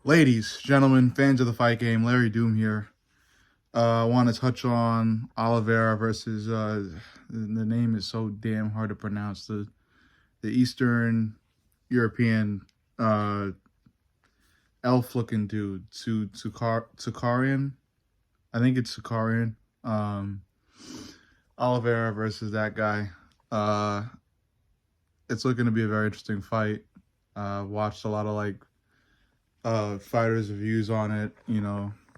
Ladies, gentlemen, fans of the fight game, Larry Doom here. I want to touch on Oliveira versus the name is so damn hard to pronounce. The Eastern European elf looking dude, Tsarukyan. I think it's Tsarukyan. Um, Oliveira versus that guy. Uh, it's looking to be a very interesting fight. Watched a lot of fighters' reviews on it,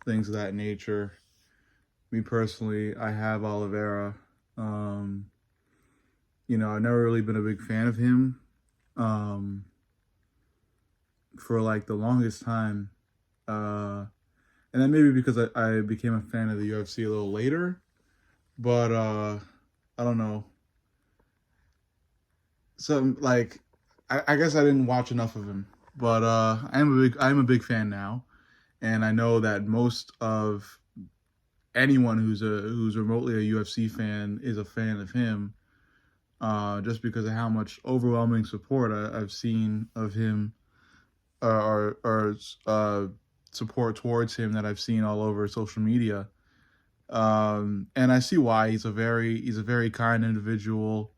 things of that nature. Me personally, I have Oliveira. Um, I've never really been a big fan of him. Um, for like the longest time. And then maybe because I became a fan of the UFC a little later. But I don't know. So like I guess I didn't watch enough of him. But I'm a big fan now. And I know that most of anyone who's remotely a UFC fan is a fan of him, just because of how much overwhelming support I've seen of him, or support towards him that I've seen all over social media. And I see why. He's a very kind individual.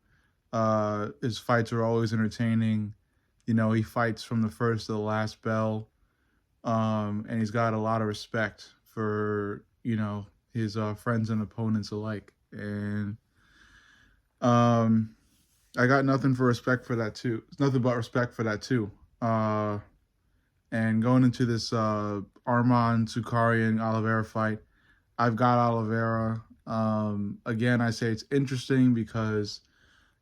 His fights are always entertaining. He fights from the first to the last bell. And he's got a lot of respect for his friends and opponents alike. And I got nothing for respect for that too. It's nothing but respect for that too. And going into this Arman Tsarukyan Oliveira fight, I've got Oliveira. Again, I say it's interesting because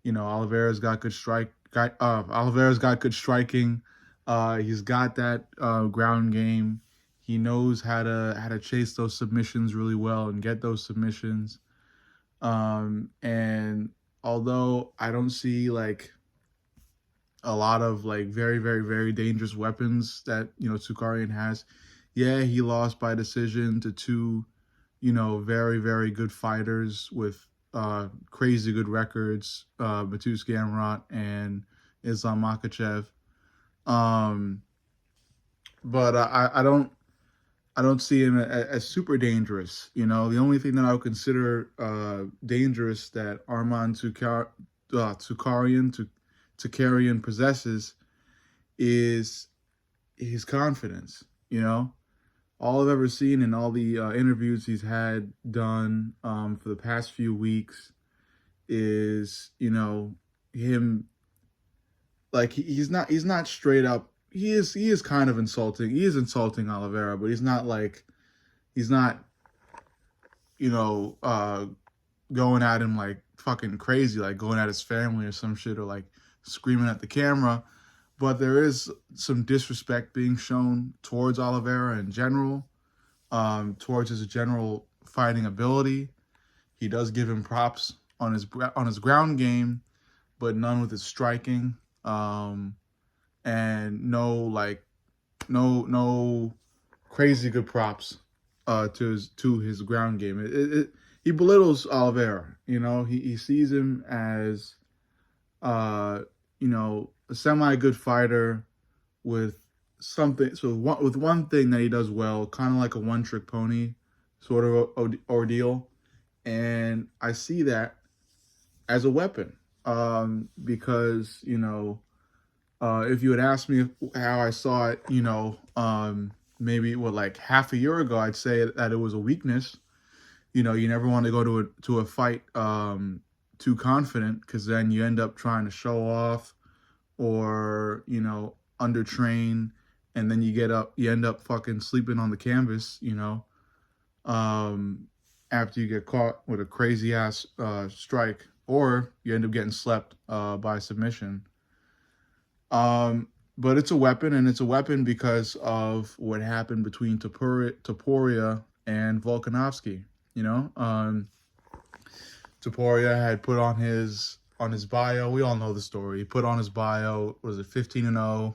Oliveira's got good strike. Oliveira's got good striking. He's got that ground game. He knows how to chase those submissions really well and get those submissions. And although I don't see like a lot of like very, very, very dangerous weapons that Tsarukyan has, yeah, he lost by decision to two very, very good fighters with crazy good records, Matus Gamrot and Islam Makhachev. Um, but I don't see him as super dangerous. The only thing that I would consider dangerous that Arman Tsarukyan possesses is his confidence. All I've ever seen in all the interviews he's had done for the past few weeks is him, like he's not straight up. He is kind of insulting. He is insulting Oliveira, but he's not going at him like fucking crazy, like going at his family or some shit, or like screaming at the camera. But there is some disrespect being shown towards Oliveira in general, towards his general fighting ability. He does give him props on his ground game, but none with his striking. And no crazy good props to his ground game. He belittles Oliveira. He sees him as a semi good fighter with something. So with one thing that he does well, kind of like a one trick pony sort of ordeal, and I see that as a weapon. Because if you had asked me how I saw it, maybe like half a year ago, I'd say that it was a weakness. You never want to go to a fight too confident, because then you end up trying to show off, or undertrain, and then you end up fucking sleeping on the canvas. After you get caught with a crazy ass strike, or you end up getting slept by submission. But it's a weapon, and it's a weapon because of what happened between Topuria and Volkanovski. Topuria had put on his bio. We all know the story. He put on his bio, was it 15-0,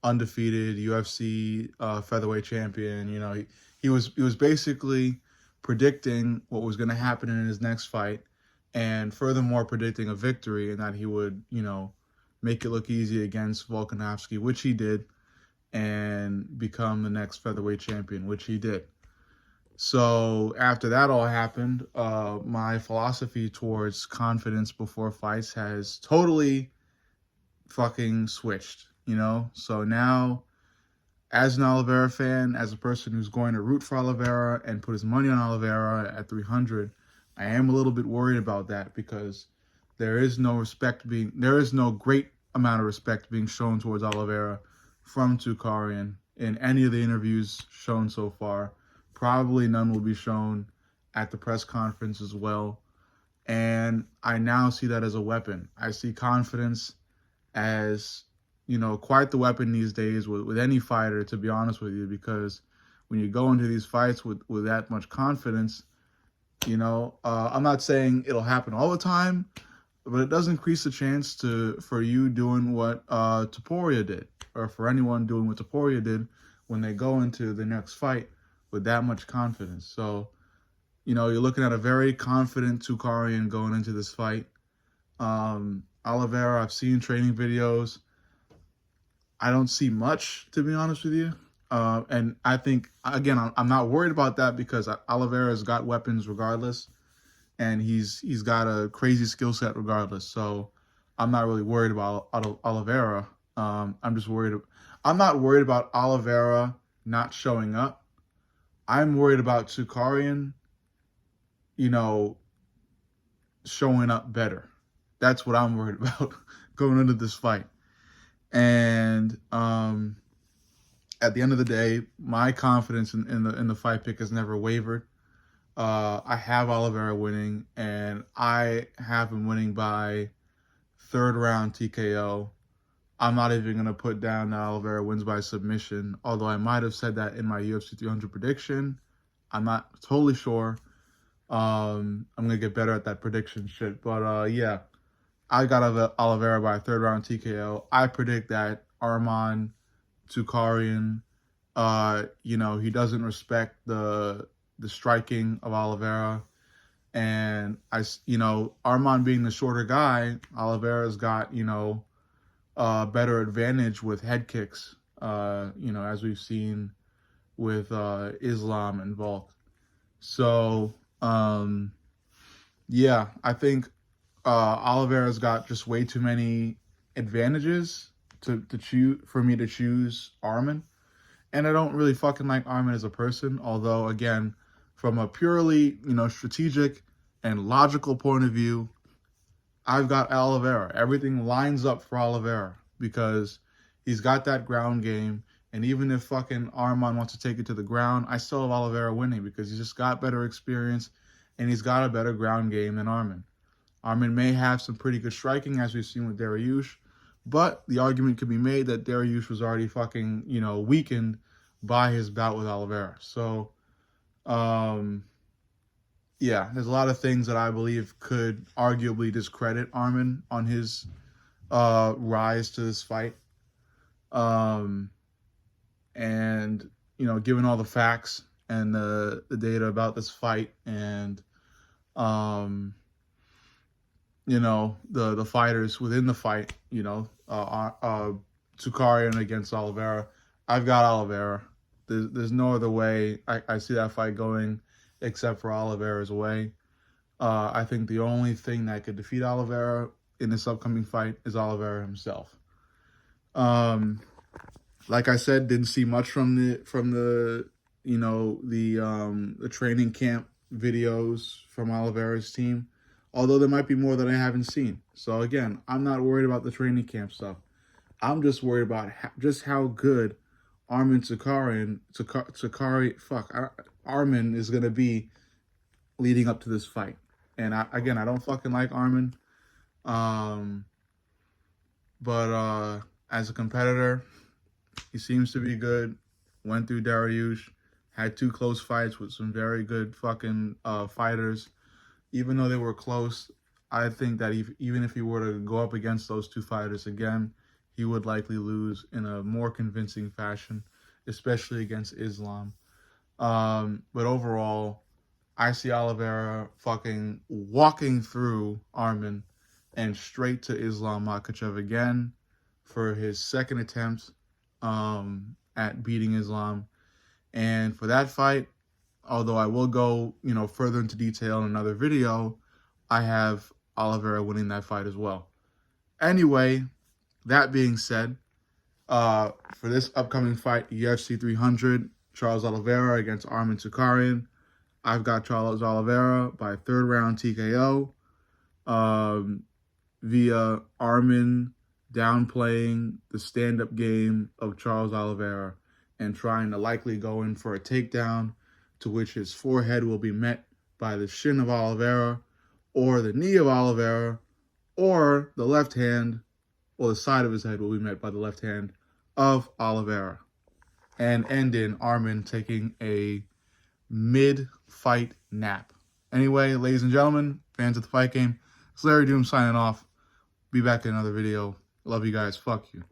undefeated UFC featherweight champion. He was basically predicting what was going to happen in his next fight, and furthermore predicting a victory, and that he would make it look easy against Volkanovski, which he did. and become the next featherweight champion, which he did. So after that all happened, my philosophy towards confidence before fights has totally fucking switched, you know? So now, as an Oliveira fan, as a person who's going to root for Oliveira and put his money on Oliveira at 300, I am a little bit worried about that because there is no great amount of respect being shown towards Oliveira from Tsarukyan in any of the interviews shown so far. Probably none will be shown at the press conference as well. And I now see that as a weapon. I see confidence as, you know, quite the weapon these days with any fighter, to be honest with you, because when you go into these fights with that much confidence, you know, I'm not saying it'll happen all the time, but it does increase the chance for you doing what Topuria did, or for anyone doing what Topuria did when they go into the next fight with that much confidence. So, you know, you're looking at a very confident Tsarukyan going into this fight. Oliveira, I've seen training videos. I don't see much, to be honest with you. And I think, again, I'm not worried about that because Oliveira's got weapons regardless. And he's got a crazy skill set regardless. So I'm not really worried about Oliveira. I'm not worried about Oliveira not showing up. I'm worried about Tsarukyan, you know, showing up better. That's what I'm worried about going into this fight. And at the end of the day, my confidence in the fight pick has never wavered. I have Oliveira winning, and I have him winning by third round TKO. I'm not even going to put down that Oliveira wins by submission, although I might have said that in my UFC 300 prediction. I'm not totally sure. I'm going to get better at that prediction shit. But yeah, I got Oliveira by third round TKO. I predict that Arman Tsarukyan, you know, he doesn't respect the striking of Oliveira. And you know, Arman being the shorter guy, Oliveira's got, you know, better advantage with head kicks, you know, as we've seen with Islam and Volk. So, yeah, I think Oliveira's got just way too many advantages for me to choose Arman. And I don't really fucking like Arman as a person, although, again, from a purely, you know, strategic and logical point of view, I've got Oliveira. Everything lines up for Oliveira because he's got that ground game. And even if fucking Arman wants to take it to the ground, I still have Oliveira winning because he's just got better experience and he's got a better ground game than Arman. Arman may have some pretty good striking, as we've seen with Dariush, but the argument could be made that Dariush was already fucking, you know, weakened by his bout with Oliveira. So, yeah, there's a lot of things that I believe could arguably discredit Arman on his rise to this fight. And, you know, given all the facts and the data about this fight and, you know, the fighters within the fight, you know, Tsarukyan against Oliveira, I've got Oliveira. There's no other way I see that fight going except for Oliveira's way. I think the only thing that could defeat Oliveira in this upcoming fight is Oliveira himself. Like I said, didn't see much from the you know, the training camp videos from Oliveira's team, although there might be more that I haven't seen. So again, I'm not worried about the training camp stuff. I'm just worried about just how good Arman Arman is going to be leading up to this fight. And I don't fucking like Arman. But as a competitor, he seems to be good. Went through Dariush, had 2 close fights with some very good fucking fighters. Even though they were close, I think that even if he were to go up against those 2 fighters again, he would likely lose in a more convincing fashion, especially against Islam. But overall, I see Oliveira fucking walking through Arman and straight to Islam Makhachev again for his second attempt. at beating Islam. And for that fight, although I will go, further into detail in another video, I have Oliveira winning that fight as well. Anyway, that being said, for this upcoming fight, UFC 300, Charles Oliveira against Arman Tsarukyan, I've got Charles Oliveira by third round TKO, via Arman downplaying the stand-up game of Charles Oliveira and trying to likely go in for a takedown, to which his forehead will be met by the shin of Oliveira, or the knee of Oliveira, or the left hand, or the side of his head will be met by the left hand of Oliveira, and end in Arman taking a mid-fight nap. Anyway, ladies and gentlemen, fans of the fight game, it's Larry Doom signing off. Be back in another video. Love you guys. Fuck you.